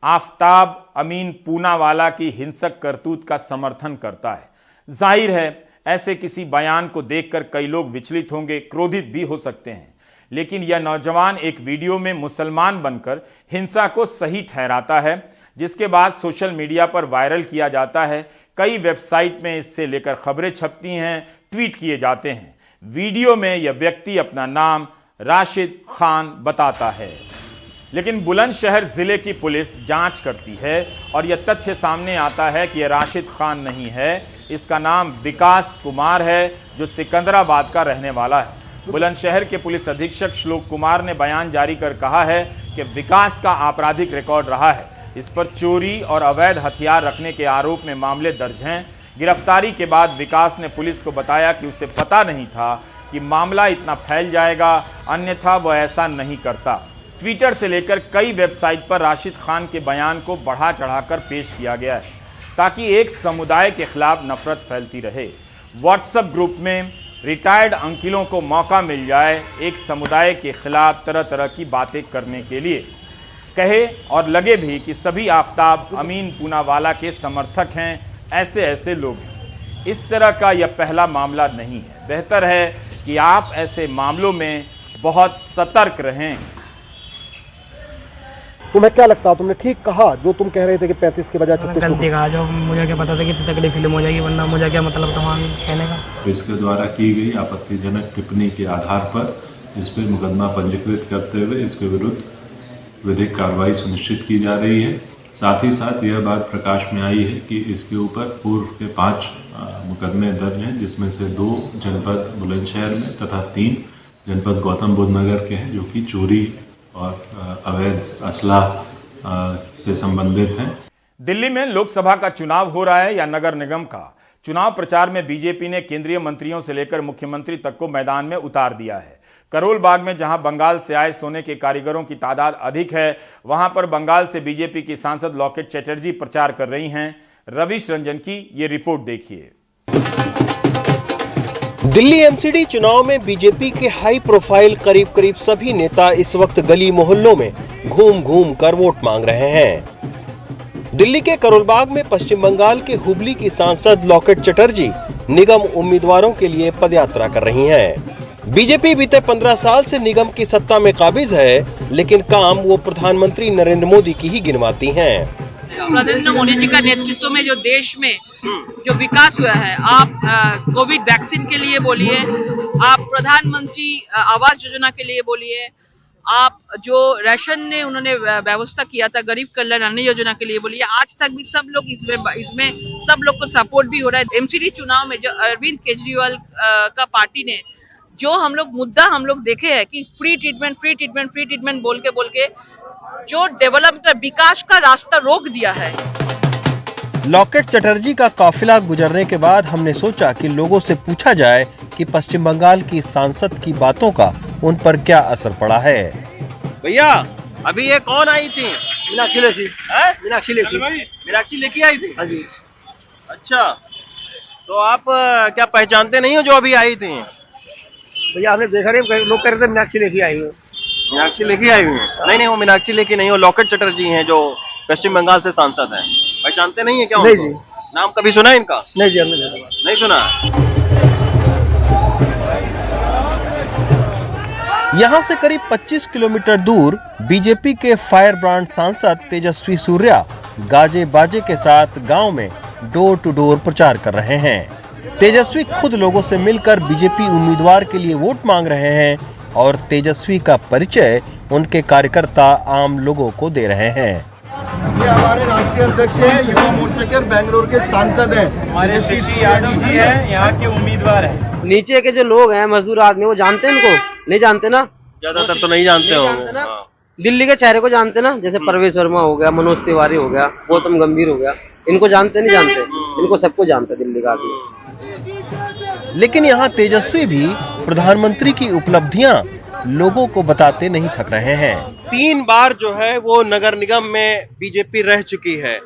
आफ्ताब अमीन पूनावाला की हिंसक करतूत का समर्थन करता है। जाहिर है ऐसे किसी बयान को देखकर कई लोग विचलित होंगे, क्रोधित भी हो सकते हैं, लेकिन यह नौजवान एक वीडियो में मुसलमान बनकर हिंसा को सही ठहराता है, जिसके बाद सोशल मीडिया पर वायरल किया जाता है। कई वेबसाइट में इससे लेकर खबरें छपती हैं, ट्वीट किए जाते हैं। वीडियो में यह व्यक्ति अपना नाम राशिद खान बताता है, लेकिन बुलंदशहर जिले की पुलिस जांच करती है और यह तथ्य सामने आता है कि यह राशिद खान नहीं है, इसका नाम विकास कुमार है, जो सिकंदराबाद का रहने वाला है। बुलंदशहर के पुलिस अधीक्षक श्लोक कुमार ने बयान जारी कर कहा है कि विकास का आपराधिक रिकॉर्ड रहा है। इस पर चोरी और अवैध हथियार रखने के आरोप में मामले दर्ज हैं। गिरफ्तारी के बाद विकास ने पुलिस को बताया कि उसे पता नहीं था कि मामला इतना फैल जाएगा, अन्यथा वह ऐसा नहीं करता। ट्विटर से लेकर कई वेबसाइट पर राशिद खान के बयान को बढ़ा चढ़ाकर पेश किया गया है ताकि एक समुदाय के खिलाफ नफरत फैलती रहे। व्हाट्सएप ग्रुप में रिटायर्ड अंकिलों को मौका मिल जाए एक समुदाय के खिलाफ तरह तरह की बातें करने के लिए। कहे और लगे भी कि सभी आफ्ताब अमीन पूनावाला के समर्थक हैं, ऐसे लोग हैं। इस तरह का यह पहला मामला नहीं है। बेहतर है कि आप ऐसे मामलों में बहुत सतर्क रहें। तुम्हें क्या लगता है, तुमने ठीक कहा जो तुम कह रहे थे कि 35 के बजाय 36? गलती कहा, जो मुझे क्या पता था कि इतनी तकलीफ फिल्म हो जाएगी, वरना मुझे क्या मतलब था वहाँ कहने का। इसके द्वारा की गई आपत्तिजनक टिप्पणी के आधार पर इस पर मुकदमा पंजीकृत करते हुए इसके विरुद्ध विधिक कार्रवाई सुनिश्चित की जा रही है। साथ ही साथ यह बात प्रकाश में आई है कि इसके ऊपर पूर्व के 5 मुकदमे दर्ज हैं, जिसमें से 2 जनपद बुलंदशहर में तथा 3 जनपद गौतम बुद्ध नगर के हैं, जो कि चोरी और अवैध असला से संबंधित हैं। दिल्ली में लोकसभा का चुनाव हो रहा है या नगर निगम का। चुनाव प्रचार में बीजेपी ने केंद्रीय मंत्रियों से लेकर मुख्यमंत्री तक को मैदान में उतार दिया है। करोल बाग में जहां बंगाल से आए सोने के कारीगरों की तादाद अधिक है, वहां पर बंगाल से बीजेपी की सांसद लॉकेट चैटर्जी प्रचार कर रही हैं। रविश रंजन की ये रिपोर्ट देखिए। दिल्ली एमसीडी चुनाव में बीजेपी के हाई प्रोफाइल करीब सभी नेता इस वक्त गली मोहल्लों में घूम घूम कर वोट मांग रहे हैं। दिल्ली के करोलबाग में पश्चिम बंगाल के हुबली की सांसद लॉकेट चटर्जी निगम उम्मीदवारों के लिए पदयात्रा कर रही हैं। बीजेपी बीते 15 साल से निगम की सत्ता में काबिज है, लेकिन काम वो प्रधानमंत्री नरेंद्र मोदी की ही गिनवाती हैं। नरेंद्र मोदी जी का नेतृत्व में जो देश में जो विकास हुआ है, आप कोविड वैक्सीन के लिए बोलिए, आप प्रधानमंत्री आवास योजना के लिए बोलिए, आप जो राशन ने उन्होंने व्यवस्था किया था गरीब कल्याण अन्न योजना के लिए बोलिए, आज तक भी सब लोग इसमें सब लोग को सपोर्ट भी हो रहा है। एमसीडी चुनाव में जो अरविंद केजरीवाल का पार्टी ने जो हम लोग देखे हैं कि फ्री ट्रीटमेंट बोल के जो डेवलपमेंट विकास का रास्ता रोक दिया है। लॉकेट चटर्जी का काफिला गुजरने के बाद हमने सोचा कि लोगों से पूछा जाए कि पश्चिम बंगाल की सांसद की बातों का उन पर क्या असर पड़ा है। भैया, अभी ये कौन आई थी? मीनाक्षी लेखी आई थी। हाँ जी। अच्छा, तो आप क्या पहचानते नहीं हो जो अभी आई थी? भैया आपने देखा नहीं, लोग कह रहे थे मीनाक्षी लेखी आई हुई। मीनाक्षी लेखी आई हुई है? नहीं, वो मीनाक्षी लेखी नहीं, वो लॉकेट चटर्जी हैं जो पश्चिम बंगाल से सांसद हैं। पहचानते नहीं है क्या? नहीं जी। नाम कभी सुना है इनका? नहीं जी, हमने नहीं सुना। यहाँ से करीब 25 किलोमीटर दूर बीजेपी के फायर ब्रांड सांसद तेजस्वी सूर्या गाजे बाजे के साथ गांव में डोर टू डोर प्रचार कर रहे हैं। तेजस्वी खुद लोगों से मिलकर बीजेपी उम्मीदवार के लिए वोट मांग रहे हैं और तेजस्वी का परिचय उनके कार्यकर्ता आम लोगों को दे रहे हैं। ये हमारे राष्ट्रीय अध्यक्ष हैं, युवा मोर्चा के बेंगलुरु के सांसद हैं, हमारे श्री यादव जी हैं, यहाँ के उम्मीदवार हैं। नीचे के जो लोग हैं, मजदूर आदमी, वो जानते हैं इनको? नहीं जानते ना, ज्यादातर तो नहीं जानते होंगे। दिल्ली के चेहरे को जानते ना, जैसे परवेश वर्मा हो गया, मनोज तिवारी हो गया, गौतम गंभीर हो गया, इनको जानते नहीं जानते? इनको सबको जानते दिल्ली का आदमी। लेकिन यहाँ तेजस्वी भी प्रधानमंत्री की उपलब्धियां लोगों को बताते नहीं थक रहे हैं। 3 बार जो है वो नगर निगम में बीजेपी रह चुकी है।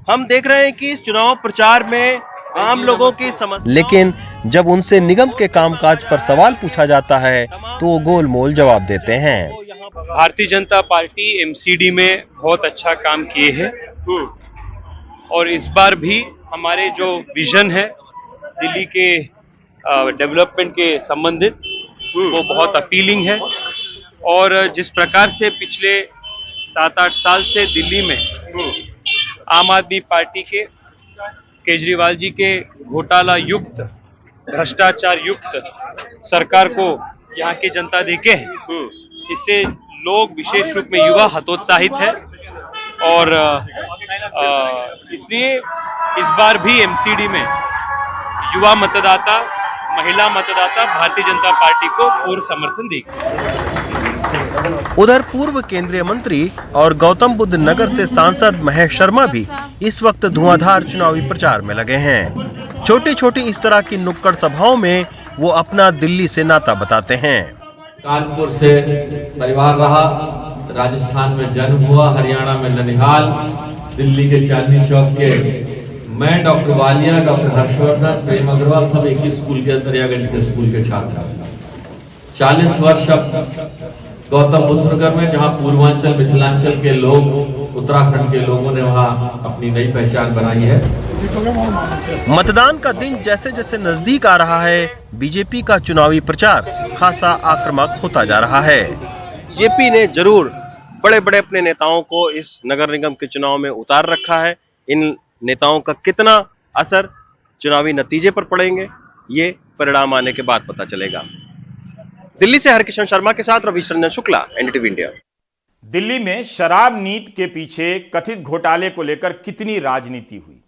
हम देख रहे हैं कि इस चुनाव प्रचार में आम लोगों की समस्या, लेकिन जब उनसे निगम के कामकाज पर सवाल पूछा जाता है तो वो गोलमोल जवाब देते हैं। भारतीय जनता पार्टी एमसीडी में बहुत अच्छा काम किए हैं और इस बार भी हमारे जो विजन है दिल्ली के डेवलपमेंट के संबंधित वो बहुत अपीलिंग है। और जिस प्रकार से पिछले 7-8 साल से दिल्ली में आम आदमी पार्टी के केजरीवाल जी के घोटाला युक्त, भ्रष्टाचार युक्त सरकार को यहाँ की जनता देखे है, इससे लोग विशेष रूप में युवा हतोत्साहित है और इसलिए इस बार भी एमसीडी में युवा मतदाता, महिला मतदाता भारतीय जनता पार्टी को पूर्ण समर्थन देगी। उधर पूर्व केंद्रीय मंत्री और गौतम बुद्ध नगर से सांसद महेश शर्मा भी इस वक्त धुआंधार चुनावी प्रचार में लगे हैं। छोटी छोटी इस तरह की नुक्कड़ सभाओं में वो अपना दिल्ली से नाता बताते हैं। कानपुर से परिवार रहा, राजस्थान में जन्म हुआ, हरियाणा में ननिहाल, दिल्ली के चांदनी चौक के मैं, डॉक्टर वालिया, डॉक्टर हर्षवर्धन, प्रेम अग्रवाल सब एक ही स्कूल के, दरियागंज के स्कूल के छात्र। 40 वर्ष अब गौतम बुद्ध नगर में, जहाँ पूर्वांचल मिथिलांचल के लोग, उत्तराखंड के लोगों ने वहाँ अपनी नई पहचान बनाई है। मतदान का दिन जैसे जैसे नजदीक आ रहा है, बीजेपी का चुनावी प्रचार खासा आक्रामक होता जा रहा है। बीजेपी ने जरूर बड़े बड़े अपने नेताओं को इस नगर निगम के चुनाव में उतार रखा है। इन नेताओं का कितना असर चुनावी नतीजे पर पड़ेंगे, ये परिणाम आने के बाद पता चलेगा। दिल्ली से हरकिशन शर्मा के साथ रविश रंजन शुक्ला, एनडीटीवी इंडिया। दिल्ली में शराब नीति के पीछे कथित घोटाले को लेकर कितनी राजनीति हुई।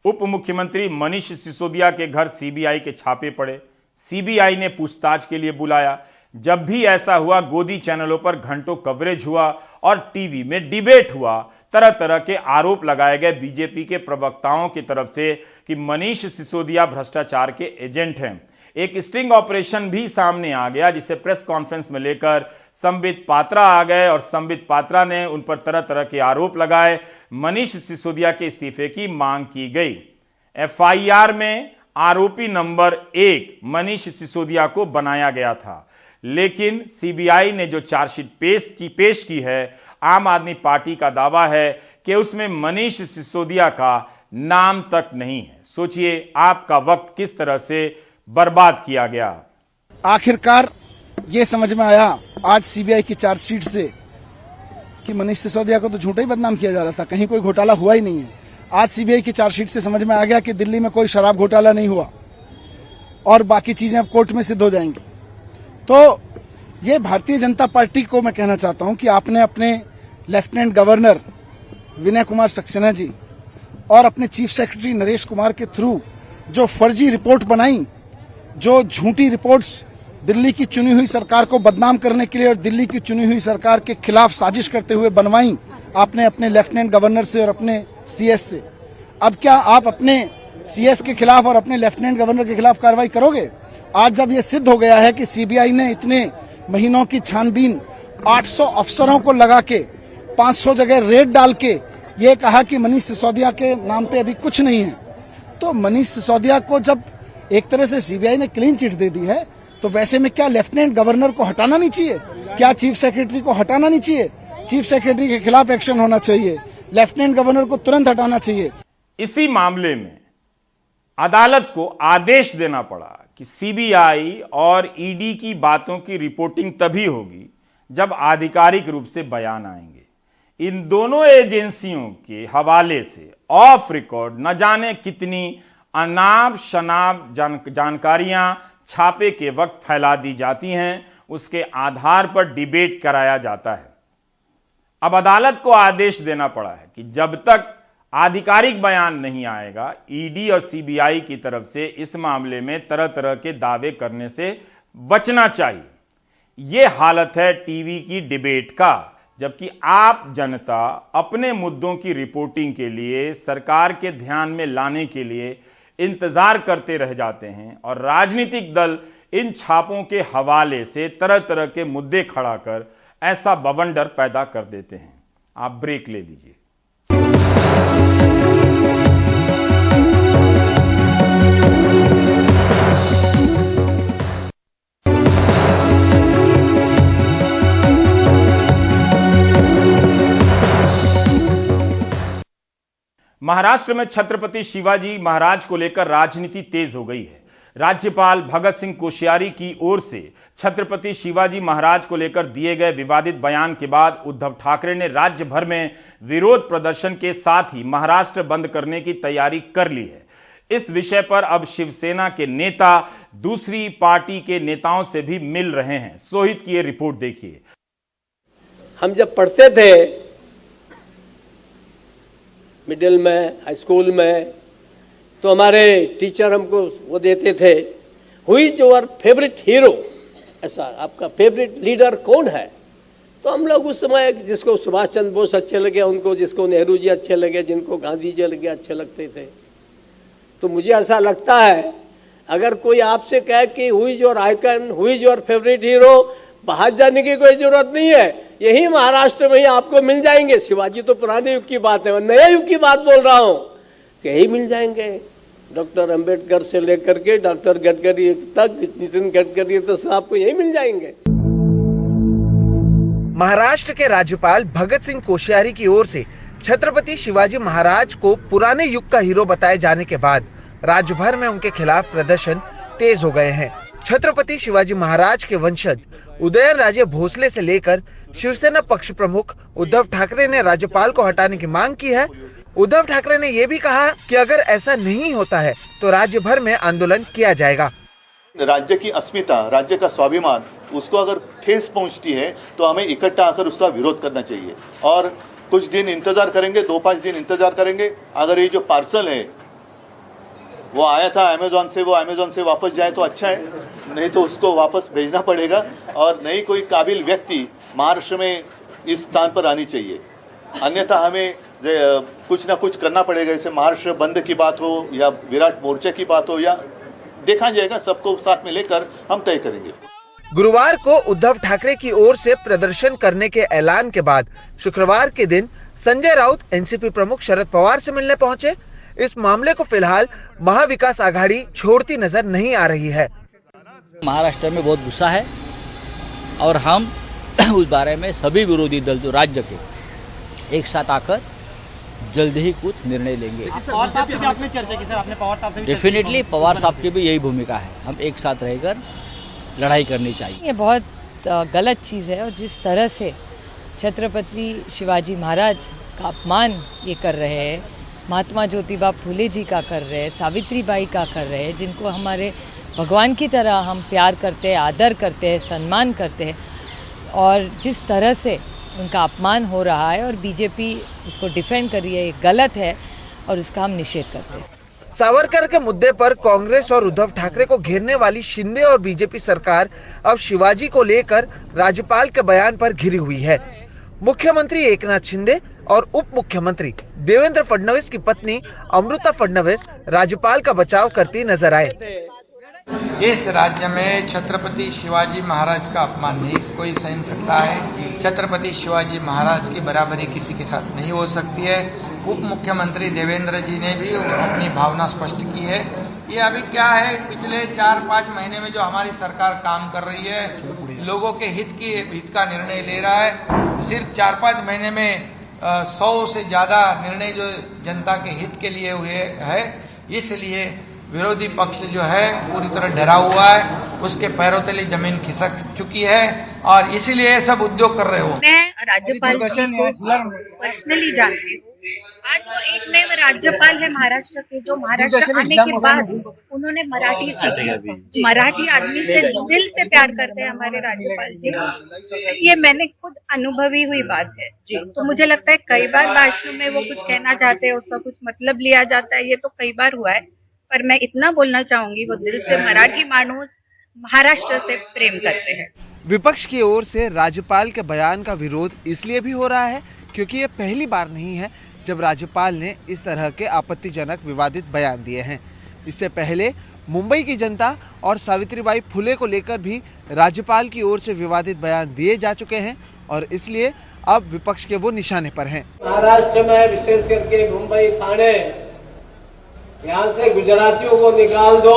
उप मुख्यमंत्री मनीष सिसोदिया के घर सीबीआई के छापे पड़े, सीबीआई ने पूछताछ के लिए बुलाया। जब भी ऐसा हुआ, गोदी चैनलों पर घंटों कवरेज हुआ और टीवी में डिबेट हुआ। तरह तरह के आरोप लगाए गए बीजेपी के प्रवक्ताओं की तरफ से कि मनीष सिसोदिया भ्रष्टाचार के एजेंट हैं। एक स्टिंग ऑपरेशन भी सामने आ गया, जिसे प्रेस कॉन्फ्रेंस में लेकर संबित पात्रा आ गए और संबित पात्रा ने उन पर तरह तरह के आरोप लगाए। मनीष सिसोदिया के इस्तीफे की मांग की गई। एफआईआर में आरोपी नंबर 1 मनीष सिसोदिया को बनाया गया था। लेकिन सीबीआई ने जो चार्जशीट पेश की है, आम आदमी पार्टी का दावा है कि उसमें मनीष सिसोदिया का नाम तक नहीं है। सोचिए आपका वक्त किस तरह से बर्बाद किया गया। आखिरकार ये समझ में आया आज सीबीआई की चार्जशीट से कि मनीष सिसोदिया को तो झूठा ही बदनाम किया जा रहा था, कहीं कोई घोटाला हुआ ही नहीं है। आज सीबीआई की चार्जशीट से समझ में आ गया कि दिल्ली में कोई शराब घोटाला नहीं हुआ और बाकी चीजें अब कोर्ट में सिद्ध हो जाएंगी। तो ये भारतीय जनता पार्टी को मैं कहना चाहता हूं कि आपने अपने लेफ्टिनेंट गवर्नर विनय कुमार सक्सेना जी और अपने चीफ सेक्रेटरी नरेश कुमार के थ्रू जो फर्जी रिपोर्ट बनाई, जो झूठी रिपोर्ट्स दिल्ली की चुनी हुई सरकार को बदनाम करने के लिए और दिल्ली की चुनी हुई सरकार के खिलाफ साजिश करते हुए बनवाई आपने अपने लेफ्टिनेंट गवर्नर से और अपने सीएस से। अब क्या आप अपने सीएस के खिलाफ और अपने लेफ्टिनेंट गवर्नर के खिलाफ कार्रवाई करोगे? आज जब ये सिद्ध हो गया है कि सीबीआई ने इतने महीनों की छानबीन 800 अफसरों को लगा के 500 जगह रेड डाल के ये कहा कि मनीष सिसोदिया के नाम पे अभी कुछ नहीं है, तो मनीष सिसोदिया को जब एक तरह से सीबीआई ने क्लीन चिट दे दी है, तो वैसे में क्या लेफ्टिनेंट गवर्नर को हटाना नहीं चाहिए? क्या चीफ सेक्रेटरी को हटाना नहीं चाहिए? चीफ सेक्रेटरी के खिलाफ एक्शन होना चाहिए, लेफ्टिनेंट गवर्नर को तुरंत हटाना चाहिए। इसी मामले में अदालत को आदेश देना पड़ा कि सीबीआई और ईडी की बातों की रिपोर्टिंग तभी होगी जब आधिकारिक रूप से बयान आएंगे। इन दोनों एजेंसियों के हवाले से ऑफ रिकॉर्ड न जाने कितनी अनाप शनाप जानकारियां छापे के वक्त फैला दी जाती हैं, उसके आधार पर डिबेट कराया जाता है। अब अदालत को आदेश देना पड़ा है कि जब तक आधिकारिक बयान नहीं आएगा, ईडी और सीबीआई की तरफ से इस मामले में तरह तरह के दावे करने से बचना चाहिए। यह हालत है टीवी की डिबेट का, जबकि आप जनता अपने मुद्दों की रिपोर्टिंग के लिए, सरकार के ध्यान में लाने के लिए इंतजार करते रह जाते हैं और राजनीतिक दल इन छापों के हवाले से तरह तरह के मुद्दे खड़ा कर ऐसा बवंडर पैदा कर देते हैं। आप ब्रेक ले लीजिए। महाराष्ट्र में छत्रपति शिवाजी महाराज को लेकर राजनीति तेज हो गई है। राज्यपाल भगत सिंह कोश्यारी की ओर से छत्रपति शिवाजी महाराज को लेकर दिए गए विवादित बयान के बाद उद्धव ठाकरे ने राज्य भर में विरोध प्रदर्शन के साथ ही महाराष्ट्र बंद करने की तैयारी कर ली है। इस विषय पर अब शिवसेना के नेता दूसरी पार्टी के नेताओं से भी मिल रहे हैं। सोहित की ये रिपोर्ट देखिए। हम जब पढ़ते थे मिडिल में, हाई स्कूल में, तो हमारे टीचर हमको वो देते थे, who is your favourite hero, ऐसा आपका फेवरेट लीडर कौन है? तो हम लोग उस समय जिसको सुभाष चंद्र बोस अच्छे लगे उनको, जिसको नेहरू जी अच्छे लगे, जिनको गांधी जी लगे अच्छे लगते थे। तो मुझे ऐसा लगता है अगर कोई आपसे कहे कि who is your icon, who is your favourite hero, बाहर जाने की कोई जरूरत नहीं है, यही महाराष्ट्र में ही आपको मिल जाएंगे। शिवाजी तो पुराने युग की बात है, मैं नए युग की बात बोल रहा हूं कि यही मिल जाएंगे। डॉक्टर अंबेडकर से लेकर के डॉक्टर गडकरी तक, नितिन गडकरी तक आपको यही मिल जाएंगे। महाराष्ट्र के राज्यपाल भगत सिंह कोश्यारी की ओर से छत्रपति शिवाजी महाराज को पुराने युग का हीरो बताए जाने के बाद राज्य भर में उनके खिलाफ प्रदर्शन तेज हो गए हैं। छत्रपति शिवाजी महाराज के वंशज उदयनराजे भोसले से लेकर शिवसेना पक्ष प्रमुख उद्धव ठाकरे ने राज्यपाल को हटाने की मांग की है। उद्धव ठाकरे ने यह भी कहा कि अगर ऐसा नहीं होता है तो राज्य भर में आंदोलन किया जाएगा। राज्य की अस्मिता, राज्य का स्वाभिमान, उसको अगर ठेस पहुंचती है तो हमें इकट्ठा आकर उसका विरोध करना चाहिए और कुछ दिन इंतजार करेंगे, 2-5 दिन इंतजार करेंगे। अगर ये जो पार्सल है वो आया था अमेजोन से, वो अमेजोन से वापस जाए तो अच्छा है, नहीं तो उसको वापस भेजना पड़ेगा और नई कोई काबिल व्यक्ति महाराष्ट्र में इस स्थान पर आनी चाहिए। अन्यथा हमें कुछ ना कुछ करना पड़ेगा। जैसे महाराष्ट्र बंद की बात हो या विराट मोर्चा की बात हो, या देखा जाएगा, सबको साथ में लेकर हम तय करेंगे। गुरुवार को उद्धव ठाकरे की ओर से प्रदर्शन करने के ऐलान के बाद शुक्रवार के दिन संजय राउत एनसीपी प्रमुख शरद पवार से मिलने पहुंचे। इस मामले को फिलहाल महाविकास आघाड़ी छोड़ती नजर नहीं आ रही है। महाराष्ट्र में बहुत गुस्सा है और हम उस बारे में सभी विरोधी दल जो राज्य के एक साथ आकर जल्द ही कुछ निर्णय लेंगे। आपने चर्चा की सर, आपने पवार साहब से भी डेफिनेटली पवार साहब की भी यही भूमिका है, हम एक साथ रहकर लड़ाई करनी चाहिए। ये बहुत गलत चीज़ है और जिस तरह से छत्रपति शिवाजी महाराज का अपमान ये कर रहे हैं, महात्मा ज्योतिबा फूले जी का कर रहे हैं, सावित्री बाई का कर रहे हैं, जिनको हमारे भगवान की तरह हम प्यार करते हैं, आदर करते हैं, सम्मान करते हैं, और जिस तरह से उनका अपमान हो रहा है और बीजेपी उसको डिफेंड कर रही है, ये गलत है और उसका हम निषेध करते हैं। सावरकर के मुद्दे पर कांग्रेस और उद्धव ठाकरे को घेरने वाली शिंदे और बीजेपी सरकार अब शिवाजी को लेकर राज्यपाल के बयान पर घिरी हुई है। मुख्यमंत्री एकनाथ शिंदे और उप मुख्यमंत्री देवेंद्र फडणवीस की पत्नी अमृता फडणवीस राज्यपाल का बचाव करती नजर आए। इस राज्य में छत्रपति शिवाजी महाराज का अपमान नहीं कोई सहन सकता है। छत्रपति शिवाजी महाराज की बराबरी किसी के साथ नहीं हो सकती है। उप मुख्यमंत्री देवेंद्र जी ने भी अपनी भावना स्पष्ट की है। ये अभी क्या है, पिछले 4-5 महीने में जो हमारी सरकार काम कर रही है, लोगों के हित का निर्णय ले रहा है। सिर्फ 4-5 महीने में 100 से ज्यादा निर्णय जो जनता के हित के लिए हुए है, इसलिए विरोधी पक्ष जो है पूरी तरह डरा हुआ है, उसके पैरों तले जमीन खिसक चुकी है और इसीलिए सब उद्योग कर रहे हो। मैं राज्यपाल को पर्सनली जानती हूँ। आज वो एक नए राज्यपाल है महाराष्ट्र के, जो महाराष्ट्र आने के बाद उन्होंने मराठी सीखी। मराठी आदमी से दिल से प्यार करते हैं हमारे राज्यपाल जी। ये मैंने खुद अनुभवी हुई बात है जी। तो मुझे लगता है कई बार भाषण में वो कुछ कहना चाहते हैं, उसका कुछ मतलब लिया जाता है, ये तो कई बार हुआ है। पर मैं इतना बोलना चाहूंगी, वो दिल से मराठी मानुस महाराष्ट्र से प्रेम करते हैं। विपक्ष की ओर से राज्यपाल के बयान का विरोध इसलिए भी हो रहा है क्योंकि ये पहली बार नहीं है जब राज्यपाल ने इस तरह के आपत्तिजनक विवादित बयान दिए हैं। इससे पहले मुंबई की जनता और सावित्रीबाई फुले को लेकर भी राज्यपाल की ओर से विवादित बयान दिए जा चुके हैं और इसलिए अब विपक्ष के वो निशाने पर हैं। महाराष्ट्र में विशेष करके मुंबई, ठाणे, यहाँ से गुजरातियों को निकाल दो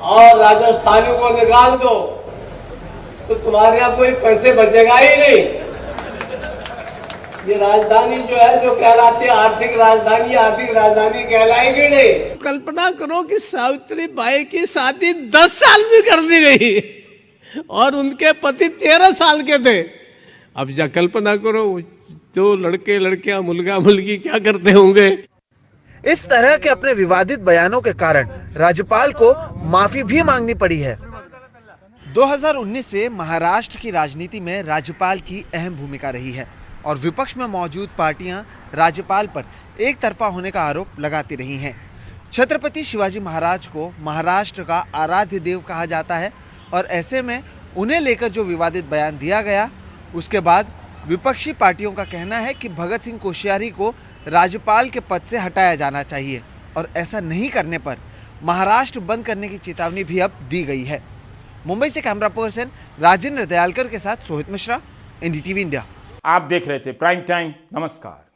और राजस्थानियों को निकाल दो तो तुम्हारे यहाँ कोई पैसे बचेगा ही नहीं। ये राजधानी जो है, जो कहलाती है आर्थिक राजधानी कहलाएगी नहीं। कल्पना करो कि सावित्री बाई की शादी 10 साल में कर दी गई और उनके पति 13 साल के थे। अब जा कल्पना करो जो लड़के लड़कियां, मुलगा मुलगी क्या करते होंगे। इस तरह के अपने विवादित बयानों के कारण राज्यपाल को माफी भी मांगनी पड़ी है। 2019 से महाराष्ट्र की राजनीति में राज्यपाल की अहम भूमिका रही है और विपक्ष में मौजूद पार्टियां राज्यपाल पर एक तरफा होने का आरोप लगाती रही हैं। छत्रपति शिवाजी महाराज को महाराष्ट्र का आराध्य देव कहा जाता है और ऐसे में उन्हें लेकर जो विवादित बयान दिया गया, उसके बाद विपक्षी पार्टियों का कहना है कि भगत सिंह कोश्यारी को राज्यपाल के पद से हटाया जाना चाहिए और ऐसा नहीं करने पर महाराष्ट्र बंद करने की चेतावनी भी अब दी गई है। मुंबई से कैमरा पर्सन राजेंद्र दयालकर के साथ सोहित मिश्रा, एनडीटीवी इंडिया। आप देख रहे थे प्राइम टाइम। नमस्कार।